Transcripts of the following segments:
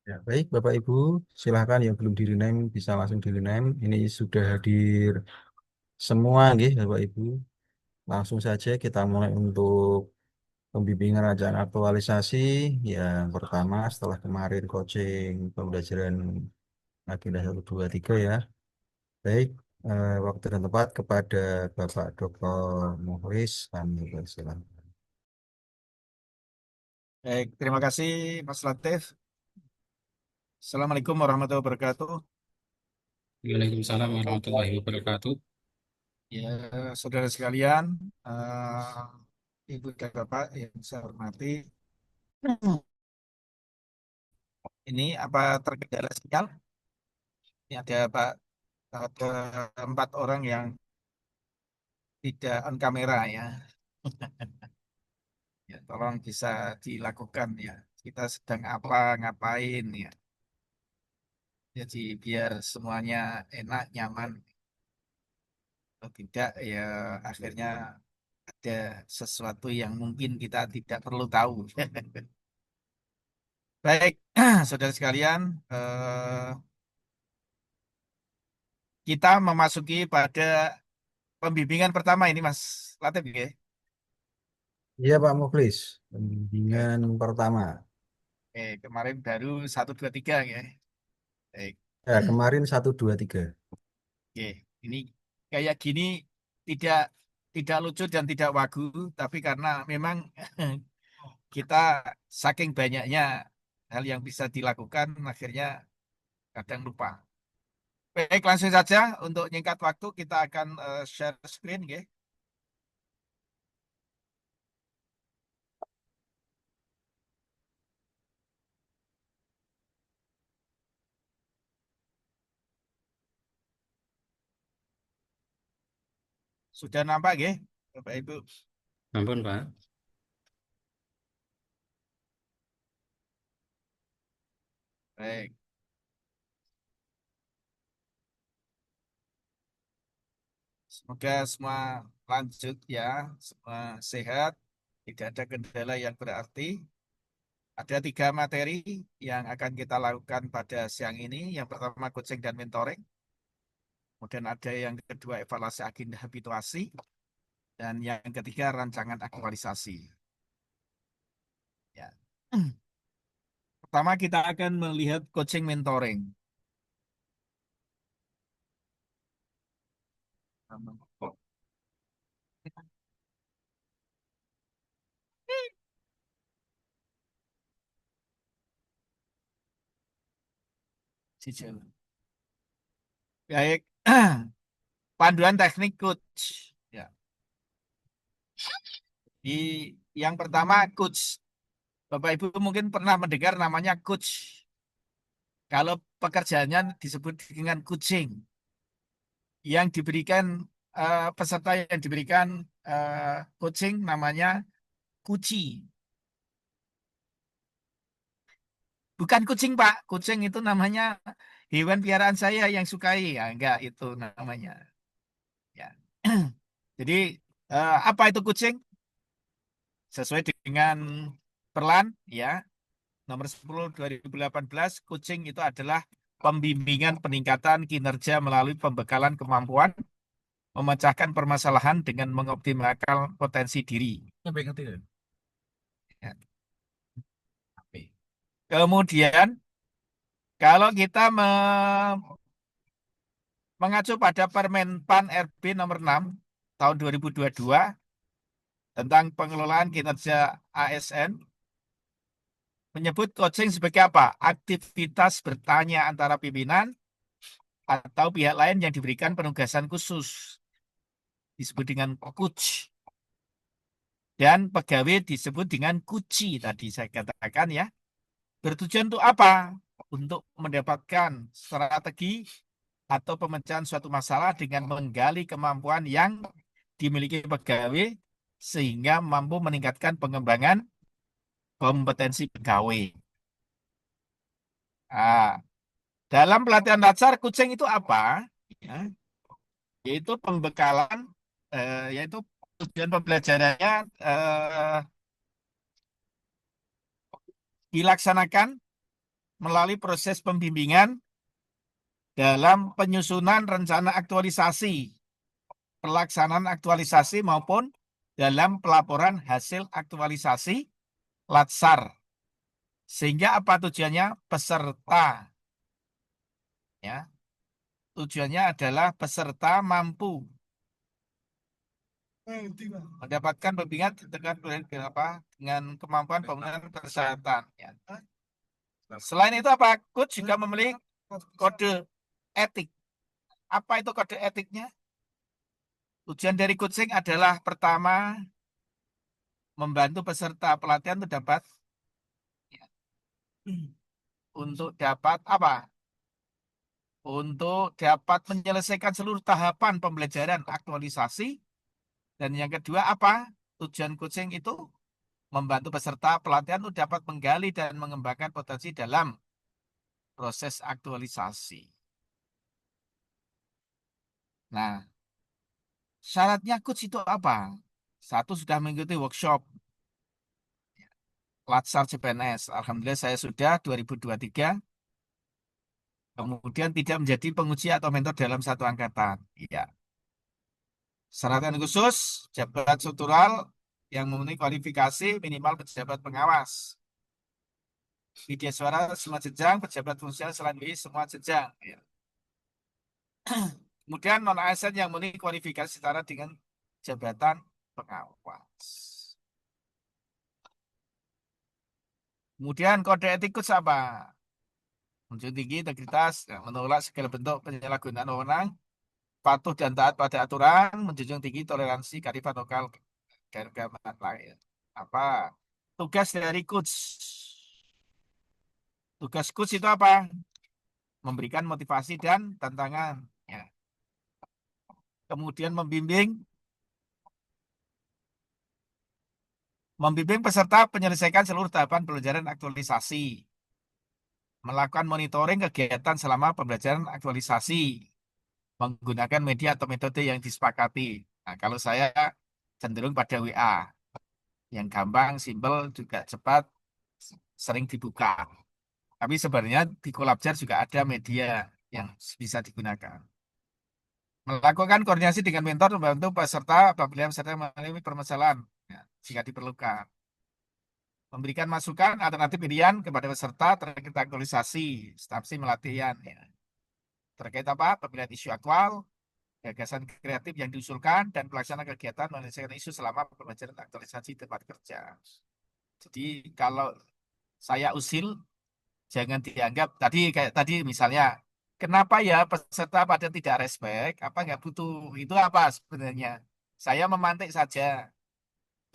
Ya, baik, Bapak Ibu, silahkan yang belum di-rename bisa langsung di-rename. Ini sudah hadir semua, nggih, Bapak Ibu. Langsung saja kita mulai untuk pembimbingan rancangan aktualisasi. Yang pertama setelah kemarin coaching pembelajaran agenda 1, 2, 3 ya. Baik, waktu dan tempat kepada Bapak Dr. Mukhlis, kami persilakan. Baik, terima kasih Mas Latif. Assalamualaikum warahmatullahi wabarakatuh. Waalaikumsalam warahmatullahi wabarakatuh. Ya, saudara sekalian, Ibu dan Bapak yang saya hormati, ini apa terkendala sinyal? Ini ada Pak, ada 4 orang yang tidak on kamera ya. Ya, tolong bisa dilakukan ya. Kita sedang apa, ngapain ya. Jadi biar semuanya enak, nyaman. Kalau tidak ya akhirnya ada sesuatu yang mungkin kita tidak perlu tahu. Baik, saudara sekalian, kita memasuki pada pembimbingan pertama ini, Mas Latif, ya. Iya, Pak Mukhlis, Oke, pembimbingan pertama. kemarin baru 1, 2, 3, ya. Baik, Ya, kemarin 1, 2, 3. oke. Ini kayak gini tidak tidak lucu dan tidak wagu, tapi karena memang kita saking banyaknya hal yang bisa dilakukan, akhirnya kadang lupa. Baik, langsung saja untuk nyingkat waktu kita akan share screen, ya. Sudah nampak, ya, Bapak Ibu? Ampun, Pak. Baik, semoga semua lanjut ya, semua sehat, tidak ada kendala yang berarti. Ada 3 materi yang akan kita lakukan pada siang ini. Yang pertama coaching dan mentoring, kemudian ada yang kedua evaluasi agenda habituasi, dan yang ketiga rancangan aktualisasi. Ya. Pertama kita akan melihat coaching mentoring. Cicil. Baik, panduan teknik coach. Ya. Di yang pertama coach. Bapak Ibu mungkin pernah mendengar namanya coach. Kalau pekerjaannya disebut dengan coaching, yang diberikan peserta yang diberikan coaching namanya kuci. Bukan kucing, Pak. Kucing itu namanya hewan piaraan saya yang sukai. Ya, enggak itu namanya. Ya. Jadi apa itu kucing? Sesuai dengan Perlan ya, nomor 10 2018, coaching itu adalah pembimbingan peningkatan kinerja melalui pembekalan kemampuan memecahkan permasalahan dengan mengoptimalkan potensi diri. Ya. Kemudian, kalau kita mengacu pada Permen PAN RB nomor 6 tahun 2022 tentang pengelolaan kinerja ASN, menyebut coaching sebagai apa? Aktivitas bertanya antara pimpinan atau pihak lain yang diberikan penugasan khusus, disebut dengan coach. Dan pegawai disebut dengan kuci, tadi saya katakan ya. Bertujuan untuk apa? Untuk mendapatkan strategi atau pemecahan suatu masalah dengan menggali kemampuan yang dimiliki pegawai sehingga mampu meningkatkan pengembangan kompetensi pegawai. Nah, dalam pelatihan dasar kucing itu apa? Ya, yaitu pembekalan, yaitu tujuan pembelajarannya dilaksanakan melalui proses pembimbingan dalam penyusunan rencana aktualisasi, pelaksanaan aktualisasi maupun dalam pelaporan hasil aktualisasi Latsar. Sehingga apa tujuannya? Peserta. Ya. Tujuannya adalah peserta mampu mendapatkan pembimbingan dengan kemampuan pembangunan kesehatan. Ya. Selain itu apa? Coach juga memiliki kode etik. Apa itu kode etiknya? Tujuan dari coaching adalah pertama, membantu peserta pelatihan untuk dapat apa? Untuk dapat menyelesaikan seluruh tahapan pembelajaran aktualisasi. Dan yang kedua apa? Tujuan coaching itu membantu peserta pelatihan untuk dapat menggali dan mengembangkan potensi dalam proses aktualisasi. Nah, syaratnya coach itu apa? Satu, sudah mengikuti workshop Latsar CPNS. Alhamdulillah saya sudah 2023. Kemudian tidak menjadi penguji atau mentor dalam satu angkatan. Iya. Syarat khusus, jabat struktural yang memenuhi kualifikasi minimal pejabat pengawas. Media suara semua jenjang, pejabat fungsional selain WI semua jenjang. Ya. Kemudian non ASN yang memenuhi kualifikasi setara dengan jabatan pengawas. Kemudian kode etik apa? Menjunjung tinggi integritas, menolak segala bentuk penyalahgunaan wewenang, patuh dan taat pada aturan, menjunjung tinggi toleransi kearifan lokal dan keagamaan lain. Apa? Tugas dari coach. Tugas coach itu apa? Memberikan motivasi dan tantangan. Ya. Kemudian membimbing peserta menyelesaikan seluruh tahapan pembelajaran aktualisasi. Melakukan monitoring kegiatan selama pembelajaran aktualisasi. Menggunakan media atau metode yang disepakati. Nah, kalau saya cenderung pada WA. Yang gampang, simpel, juga cepat, sering dibuka. Tapi sebenarnya di Kolabjar juga ada media yang bisa digunakan. Melakukan koordinasi dengan mentor membantu peserta apabila peserta mengalami permasalahan ya, jika diperlukan. Memberikan masukan alternatif pilihan kepada peserta terkait aktualisasi, stafsi melatihan. Ya. Terkait apa? Pemilihan isu aktual, gagasan kreatif yang diusulkan, dan pelaksanaan kegiatan menyelesaikan isu selama pembelajaran aktualisasi tempat kerja. Jadi kalau saya usil, jangan dianggap kayak tadi misalnya, kenapa ya peserta pada tidak respect? Apa nggak butuh? Itu apa sebenarnya? Saya memantik saja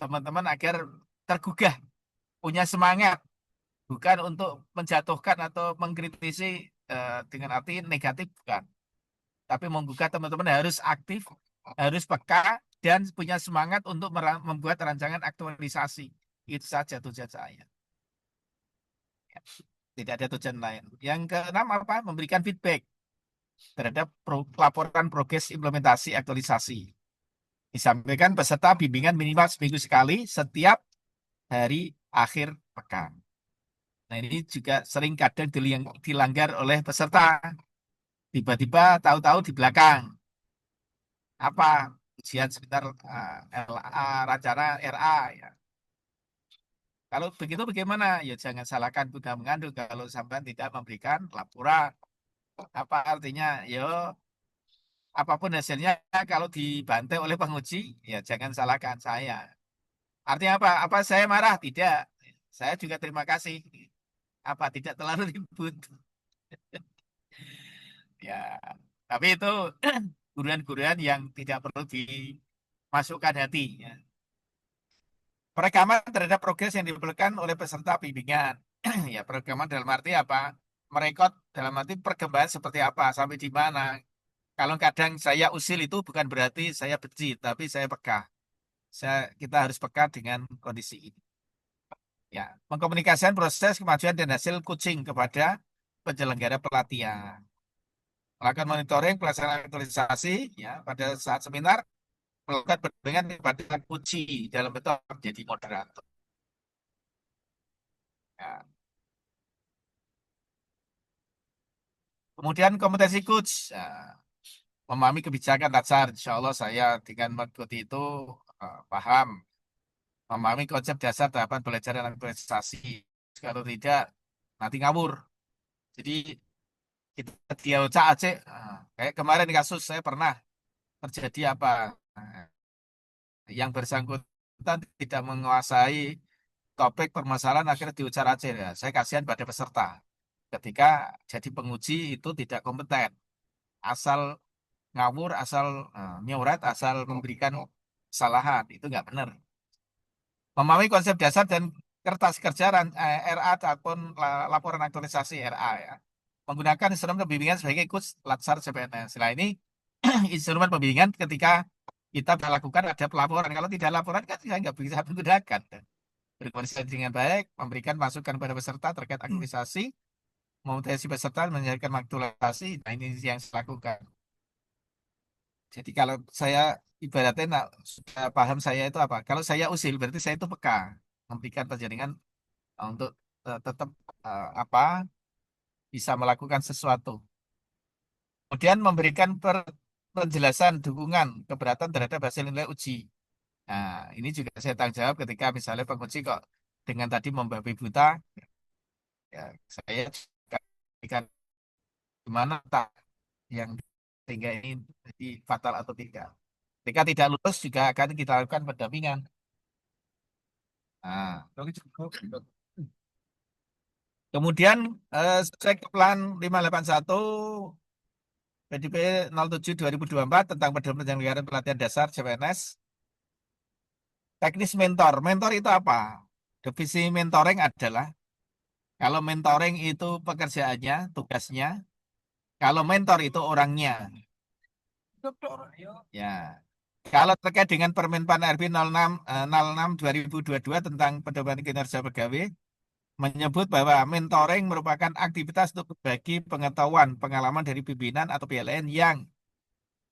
teman-teman agar tergugah, punya semangat, bukan untuk menjatuhkan atau mengkritisi dengan arti negatif, bukan. Tapi membuka teman-teman harus aktif, harus peka, dan punya semangat untuk membuat rancangan aktualisasi. Itu saja tujuan saya. Tidak ada tujuan lain. Yang keenam apa? Memberikan feedback terhadap laporan progres implementasi aktualisasi. Disampaikan peserta bimbingan minimal seminggu sekali setiap hari akhir pekan. Nah, ini juga sering kadang dilanggar oleh peserta. Tiba-tiba tahu-tahu di belakang. Apa? Ujian sebentar LA, rencana RA. Ya. Kalau begitu bagaimana? Ya jangan salahkan guna mengandung kalau sampai tidak memberikan laporan. Apa artinya? Yo, apapun hasilnya kalau dibantai oleh penguji, ya jangan salahkan saya. Artinya apa? Apa saya marah? Tidak. Saya juga terima kasih. Apa tidak terlalu ribut? Ya, tapi itu guruan-guruan yang tidak perlu dimasukkan hati. Ya. Perekaman terhadap progres yang diperlukan oleh peserta bimbingan. Ya, perekaman dalam arti apa? Merekod dalam arti perkembangan seperti apa, sampai di mana. Kalau kadang saya usil itu bukan berarti saya benci, tapi saya peka. Kita harus peka dengan kondisi ini. Ya, mengkomunikasikan proses kemajuan dan hasil coaching kepada penyelenggara pelatihan. Melakukan monitoring pelaksanaan aktualisasi ya pada saat seminar, melakukan pendampingan kepada coaching dalam bentuk menjadi moderator. Ya. Kemudian kompetensi coach, memahami kebijakan dasar. Insya Allah saya dengan mengikuti itu paham, memahami konsep dasar tahapan belajar dan organisasi. Kalau tidak, nanti ngawur. Jadi kita dia cak aja. Kayak kemarin kasus saya pernah terjadi apa? Nah, yang bersangkutan tidak menguasai topik permasalahan akhirnya diucar aja ya. Saya kasihan pada peserta. Ketika jadi penguji itu tidak kompeten, asal ngawur, asal nyoret, asal memberikan kesalahan itu nggak benar. Memahami konsep dasar dan kertas kerja RA ataupun laporan aktualisasi RA ya. Menggunakan instrumen pembimbingan sebagai coach latsar CPNS. Setelah ini instrumen pembimbingan ketika kita melakukan ada pelaporan. Kalau tidak laporan kan saya nggak bisa menggunakan. Berkomunikasi dengan baik, memberikan masukan pada peserta terkait aktualisasi, memotivasi peserta menjadikan aktualisasi. Nah ini yang saya lakukan. Jadi kalau saya ibaratnya sudah paham saya itu apa? Kalau saya usil berarti saya itu peka memberikan penjaringan untuk tetap apa bisa melakukan sesuatu. Kemudian memberikan penjelasan dukungan keberatan terhadap hasil nilai uji. Nah, ini juga saya tanggung jawab ketika misalnya penguji kok dengan tadi membabi buta, ya saya juga berikan gimana tak yang sehingga ini jadi fatal atau tidak. Ketika tidak lulus juga akan kita lakukan pendampingan. Nah, kemudian cek plan 581 PDP 07 2024 tentang penyelenggaraan pelatihan dasar CPNS. Teknis mentor. Mentor itu apa? Definisi mentoring adalah kalau mentoring itu pekerjaannya, tugasnya. Kalau mentor itu orangnya. Ya. Kalau terkait dengan Permenpan RB 06 2022 tentang pedoman kinerja pegawai, menyebut bahwa mentoring merupakan aktivitas untuk berbagi pengetahuan, pengalaman dari pimpinan atau PLN yang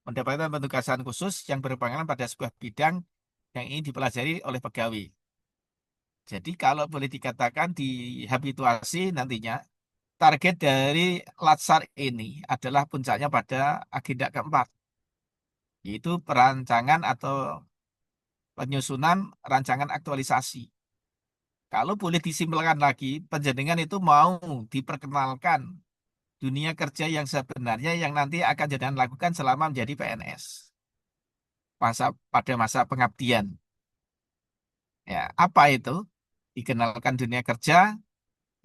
mendapatkan penugasan khusus yang berpengalaman pada sebuah bidang yang ingin dipelajari oleh pegawai. Jadi kalau boleh dikatakan di habituasi nantinya, target dari Latsar ini adalah puncaknya pada agenda keempat, yaitu perancangan atau penyusunan rancangan aktualisasi. Kalau boleh disimpulkan lagi, penjaringan itu mau diperkenalkan dunia kerja yang sebenarnya yang nanti akan jangan lakukan selama menjadi PNS. Pada masa pengabdian. Ya, apa itu? Dikenalkan dunia kerja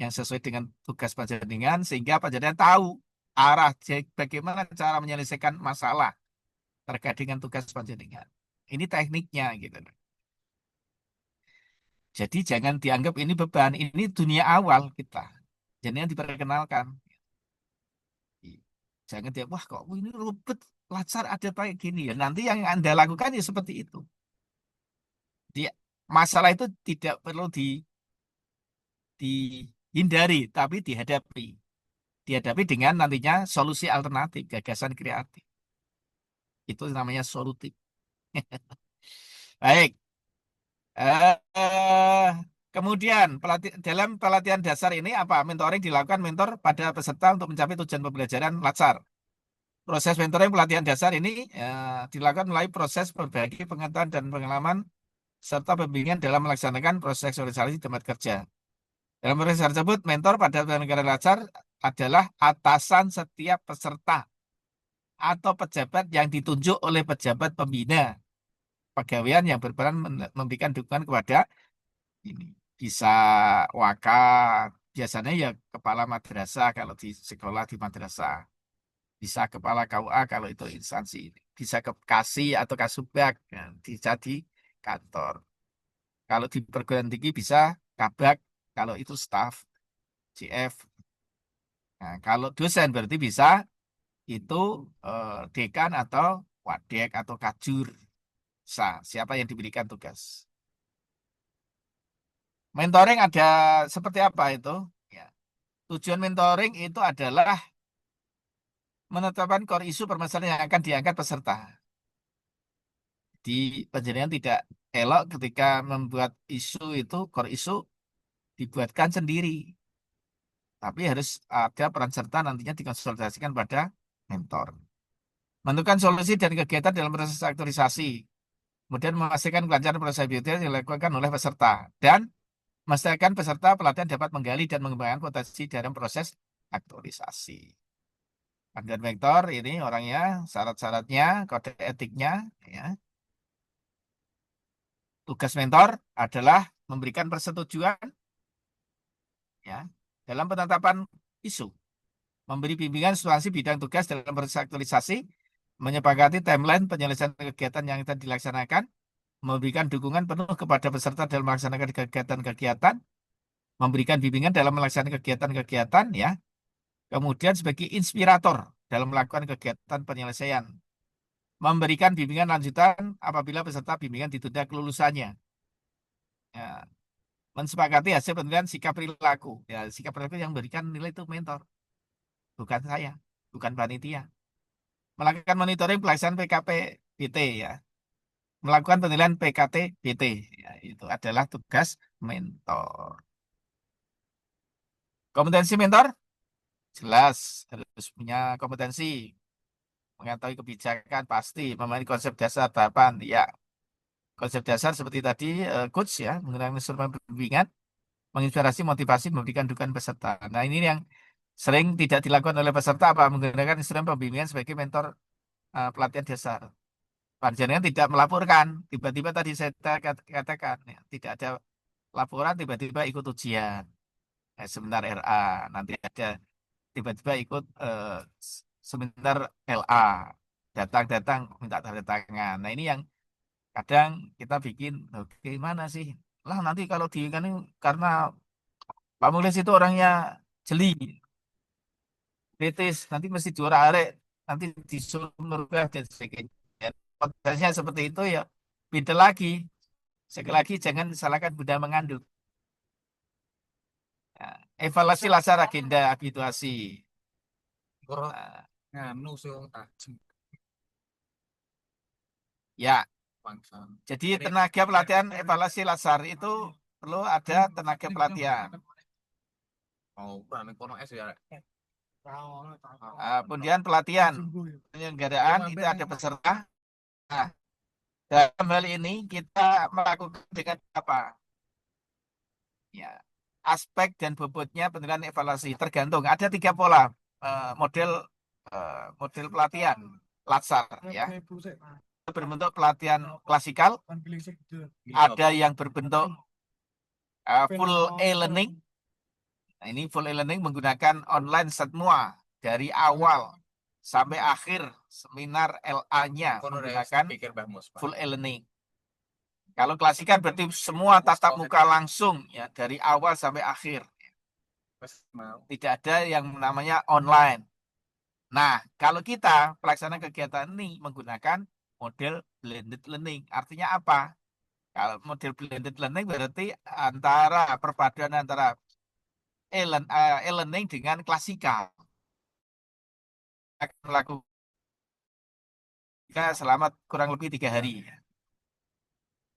yang sesuai dengan tugas penjaringan sehingga penjaringan tahu arah bagaimana cara menyelesaikan masalah terkait dengan tugas penjaringan. Ini tekniknya gitu. Jadi jangan dianggap ini beban, ini dunia awal kita. Jadi yang diperkenalkan. Jangan dia, wah kok ini ribet, Latsar ada kayak gini ya. Nanti yang Anda lakukan ya seperti itu. Dia, masalah itu tidak perlu dihindari, tapi dihadapi. Dihadapi dengan nantinya solusi alternatif, gagasan kreatif. Itu namanya solutif. Baik. Eh, kemudian dalam pelatihan dasar ini apa? Mentoring dilakukan mentor pada peserta untuk mencapai tujuan pembelajaran Latsar. Proses mentoring pelatihan dasar ini dilakukan melalui proses berbagi pengetahuan dan pengalaman serta pembimbingan dalam melaksanakan proses sosialisasi tempat kerja. Dalam proses tersebut, mentor pada negara Latsar adalah atasan setiap peserta atau pejabat yang ditunjuk oleh pejabat pembina pegawaian yang berperan memberikan dukungan kepada ini. Bisa waka, biasanya ya kepala madrasah kalau di sekolah di madrasah. Bisa kepala KUA kalau itu instansi ini. Bisa ke Kasih atau Kasubag, ya, bisa di kantor. Kalau di perguruan tinggi bisa Kabag, kalau itu staf, CF. Nah, kalau dosen berarti bisa itu dekan atau wadek atau kajur. Bisa, siapa yang diberikan tugas. Mentoring ada seperti apa itu? Ya. Tujuan mentoring itu adalah menetapkan core isu permasalahan yang akan diangkat peserta. Di penjaringan tidak elok ketika membuat isu itu, core isu dibuatkan sendiri. Tapi harus ada peran serta nantinya dikonsultasikan pada mentor. Menentukan solusi dan kegiatan dalam proses aktualisasi. Kemudian memastikan kelancaran proses aktivitas yang dilakukan oleh peserta. Dan memastikan peserta pelatihan dapat menggali dan mengembangkan potensi dalam proses aktualisasi. Kandidat mentor ini orangnya, syarat-syaratnya, kode etiknya, ya. Tugas mentor adalah memberikan persetujuan, ya, dalam penetapan isu, memberi bimbingan situasi bidang tugas dalam proses aktualisasi, menyepakati timeline penyelesaian kegiatan yang akan dilaksanakan, memberikan dukungan penuh kepada peserta dalam melaksanakan kegiatan-kegiatan, memberikan bimbingan dalam melaksanakan kegiatan-kegiatan, ya. Kemudian sebagai inspirator dalam melakukan kegiatan penyelesaian, memberikan bimbingan lanjutan apabila peserta bimbingan ditunda kelulusannya. Ya. Mensepakati hasil penilaian sikap perilaku. Ya, sikap perilaku yang memberikan nilai itu mentor, bukan saya, bukan panitia. Melakukan monitoring pelaksanaan PKP-BT, ya. Melakukan penilaian PKT-BT, ya, itu adalah tugas mentor. Kompetensi mentor jelas harus punya kompetensi, mengetahui kebijakan pasti, memahami konsep dasar tahapan, ya. Konsep dasar seperti tadi coach, ya, menggunakan instrumen bimbingan, menginspirasi, motivasi, memberikan dukungan peserta. Nah, ini yang sering tidak dilakukan oleh peserta, apa menggunakan instrumen pembimbingan sebagai mentor pelatihan dasar. Panjenengan tidak melaporkan, tiba-tiba tadi saya katakan, ya, tidak ada laporan, tiba-tiba ikut ujian, seminar RA, nanti ada tiba-tiba ikut seminar LA, datang-datang minta tanda tangan. Nah, ini yang kadang kita bikin, gimana sih? Lah nanti kalau di kan ini karena Pak Mulis itu orangnya jeli, kritis, nanti mesti juara arek, nanti disuruh merubah dan sebagainya. Potensinya seperti itu ya, beda lagi. Sekali lagi jangan salahkan Bunda mengandung. Ya, evaluasi lasar agenda habituasi. Nah, ya, jadi tenaga pelatihan evaluasi lasar itu perlu ada tenaga pelatihan. Kemudian pelatihan penyelenggaraan itu ada peserta. Nah, dalam hal ini kita melakukan dengan apa? Ya, aspek dan bobotnya penilaian evaluasi tergantung. Ada 3 pola model model pelatihan lasar, ya. Berbentuk pelatihan klasikal, ada yang berbentuk full e-learning. Nah, ini full e-learning menggunakan online semua dari awal sampai akhir seminar LA-nya menggunakan full e-learning. Kalau klasikal berarti semua tatap muka langsung, ya, dari awal sampai akhir. Tidak ada yang namanya online. Nah, kalau kita pelaksanaan kegiatan ini menggunakan model blended learning. Artinya apa? Kalau model blended learning berarti antara perpaduan antara e-learning dengan klasikal. Akan melakukan selama kurang lebih 3 hari.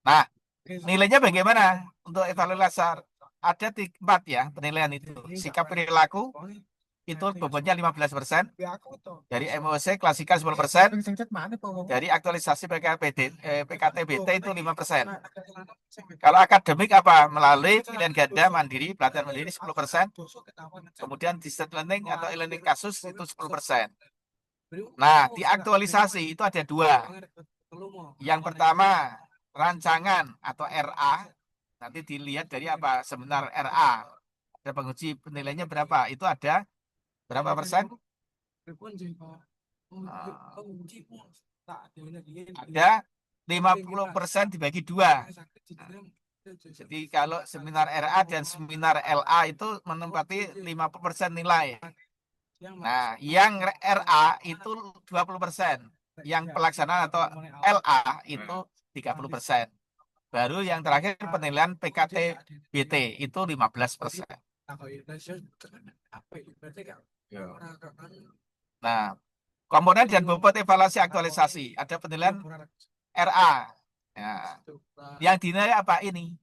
Nah, nilainya bagaimana untuk evaluasi lasar? Ada 4 ya penilaian itu. Sikap perilaku itu bobotnya 15%. Dari MOC klasikal 10%. Dari aktualisasi PKTBT itu 5%. Kalau akademik apa? Melalui pilihan ganda mandiri, pelatihan mandiri 10%. Kemudian distance learning atau e-learning kasus itu 10%. Nah, di aktualisasi itu ada 2. Yang pertama, rancangan atau RA. Nanti dilihat dari apa? Seminar RA. Ada penguji penilaiannya berapa? Itu ada berapa persen? Ada 50% dibagi 2. Jadi kalau seminar RA dan seminar LA itu menempati 50% nilai. Nah, yang RA itu 20%. Yang pelaksanaan atau LA itu 30%. Baru yang terakhir penilaian PKT-BT itu 15%. Nah, komponen dan bobot evaluasi aktualisasi. Ada penilaian RA. Ya. Yang dinilai apa ini?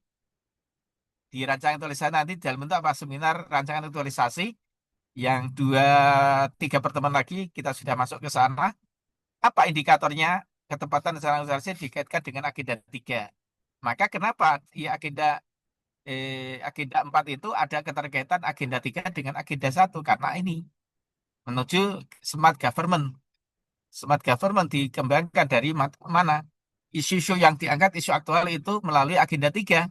Di rancangan aktualisasi nanti dalam bentuk apa? Seminar rancangan aktualisasi Yang dua, tiga pertemuan lagi kita sudah masuk ke sana. Apa indikatornya? Ketepatan rencana organisasi dikaitkan dengan agenda 3. Maka kenapa ya agenda 4 itu ada keterkaitan agenda 3 dengan agenda 1? Karena ini menuju smart government. Smart government dikembangkan dari mana? Isu-isu yang diangkat, isu aktual itu melalui agenda 3.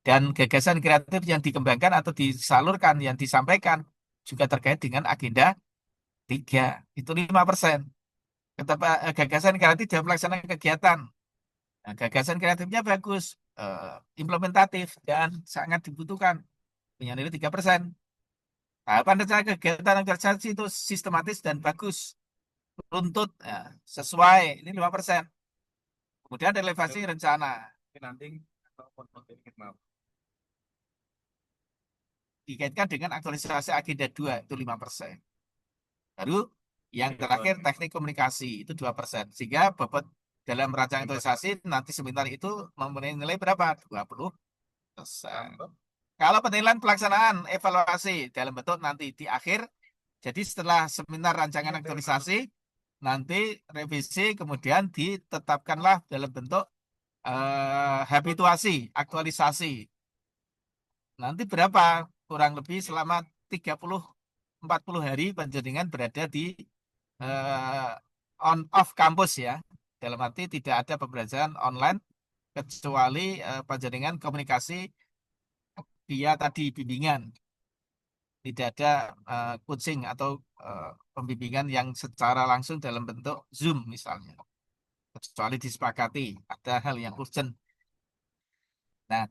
Dan gagasan kreatif yang dikembangkan atau disalurkan, yang disampaikan juga terkait dengan agenda 3. Itu 5%. Gagasan kreatif dalam pelaksanaan kegiatan. Nah, gagasan kreatifnya bagus, implementatif, dan sangat dibutuhkan. Punya nilai 3%. Tahapan rencana kegiatan organisasi itu sistematis dan bagus. Runtut, ya, sesuai. Ini 5%. Kemudian relevasi rencana. Dikaitkan dengan aktualisasi agenda 2, itu 5%. Baru yang terakhir teknik komunikasi, itu 2%. Sehingga bobot dalam rancangan aktualisasi nanti seminar itu mempunyai nilai berapa? 20%. Kalau penilaian pelaksanaan evaluasi dalam bentuk nanti di akhir, jadi setelah seminar rancangan aktualisasi, nanti revisi kemudian ditetapkanlah dalam bentuk habituasi, aktualisasi. Nanti berapa? Kurang lebih selama 30-40 hari panjenengan berada di eh, on off kampus ya. Dalam arti tidak ada pembelajaran online kecuali panjenengan komunikasi via tadi bimbingan. Tidak ada coaching atau pembimbingan yang secara langsung dalam bentuk Zoom misalnya. Kecuali disepakati ada hal yang urgent. Nah,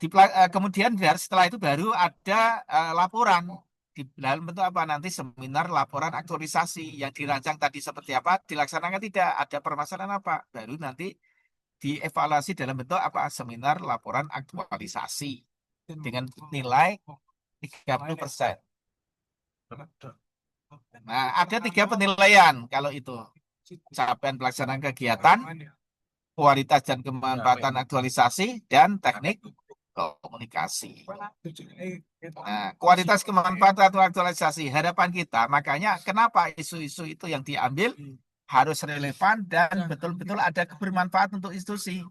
kemudian setelah itu baru ada laporan di dalam bentuk apa nanti seminar laporan aktualisasi yang dirancang tadi seperti apa dilaksanakan tidak ada permasalahan apa baru nanti dievaluasi dalam bentuk apa seminar laporan aktualisasi dengan nilai 30%. Nah, ada 3 penilaian kalau itu capaian pelaksanaan kegiatan, kualitas dan kemanfaatan aktualisasi, dan teknik komunikasi. Nah, kualitas kemanfaatan aktualisasi harapan kita, makanya kenapa isu-isu itu yang diambil harus relevan dan betul-betul ada kebermanfaatan untuk institusi.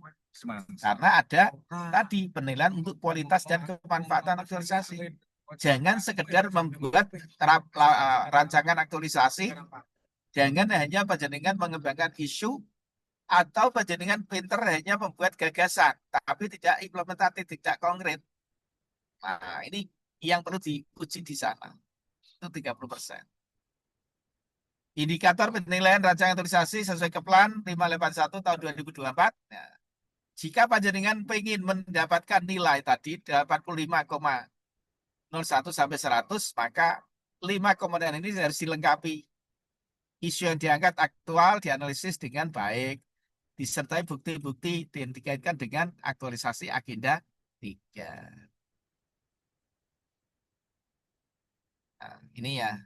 Karena ada tadi penilaian untuk kualitas dan kemanfaatan aktualisasi. Jangan sekedar membuat rancangan aktualisasi, jangan hanya panjenengan mengembangkan isu atau panjenengan pinter hanya membuat gagasan, tapi tidak implementatif, tidak konkret. Nah, ini yang perlu diuji di sana. Itu 30%. Indikator penilaian rancangan aktualisasi sesuai ke plan 581 tahun 2024. Nah, jika panjenengan ingin mendapatkan nilai tadi 85,01 sampai 100, maka 5 komponen ini harus dilengkapi. Isu yang diangkat aktual dianalisis dengan baik, disertai bukti-bukti dan dikaitkan dengan aktualisasi agenda 3. Nah, ini ya.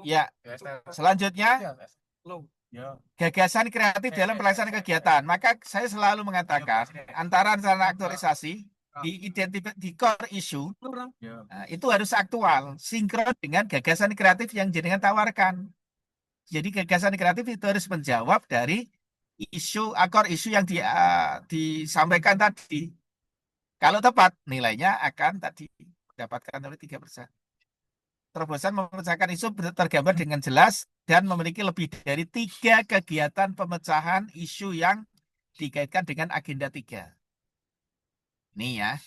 Ya, selanjutnya gagasan kreatif dalam pelaksanaan kegiatan. Maka saya selalu mengatakan antara rencana aktualisasi di core issue itu harus aktual, sinkron dengan gagasan kreatif yang jenengan tawarkan. Jadi gagasan kreatif itu harus menjawab dari akar isu yang disampaikan tadi. Kalau tepat, nilainya akan tadi mendapatkan oleh 3%. Terobosan memecahkan isu tergambar dengan jelas dan memiliki lebih dari 3 kegiatan pemecahan isu yang dikaitkan dengan agenda 3. Ini ya.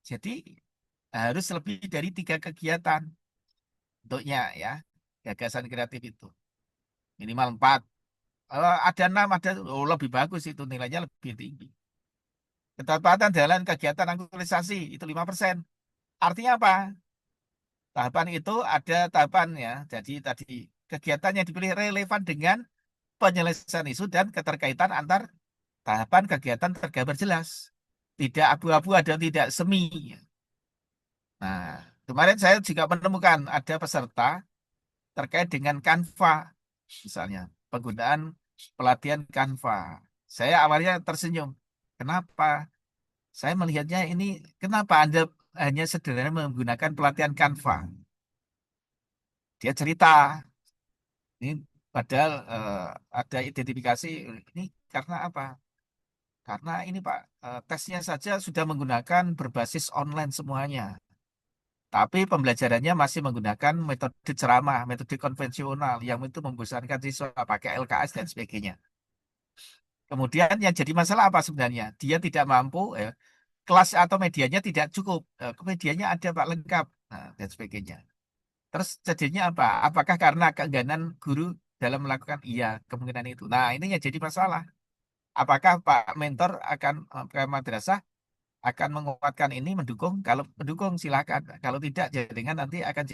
Jadi harus lebih dari 3 kegiatan bentuknya ya. Gagasan kreatif itu. Minimal 4. Ada 6, lebih bagus itu nilainya lebih tinggi. Ketepatan dalam kegiatan aktualisasi itu 5%. Artinya apa? Tahapan itu ada tahapannya. Jadi tadi kegiatan yang dipilih relevan dengan penyelesaian isu dan keterkaitan antar tahapan kegiatan tergambar jelas. Tidak abu-abu ada tidak semi. Nah, kemarin saya juga menemukan ada peserta terkait dengan Canva, misalnya penggunaan pelatihan Canva. Saya awalnya tersenyum. Kenapa? Saya melihatnya ini, kenapa Anda hanya sederhana menggunakan pelatihan Canva? Dia cerita, ini padahal ada identifikasi, ini karena apa? Karena ini Pak, tesnya saja sudah menggunakan berbasis online semuanya. Tapi pembelajarannya masih menggunakan metode ceramah, metode konvensional yang itu membosankan siswa pakai LKS dan sebagainya. Kemudian yang jadi masalah apa sebenarnya? Dia tidak mampu, kelas atau medianya tidak cukup. Medianya ada Pak lengkap, nah, dan sebagainya. Terus jadinya apa? Apakah karena keengganan guru dalam melakukan? Iya, kemungkinan itu. Nah, ini yang jadi masalah. Apakah Pak Mentor akan ke madrasah akan menguatkan ini, mendukung? Kalau mendukung silakan. Kalau tidak, jaringan nanti akan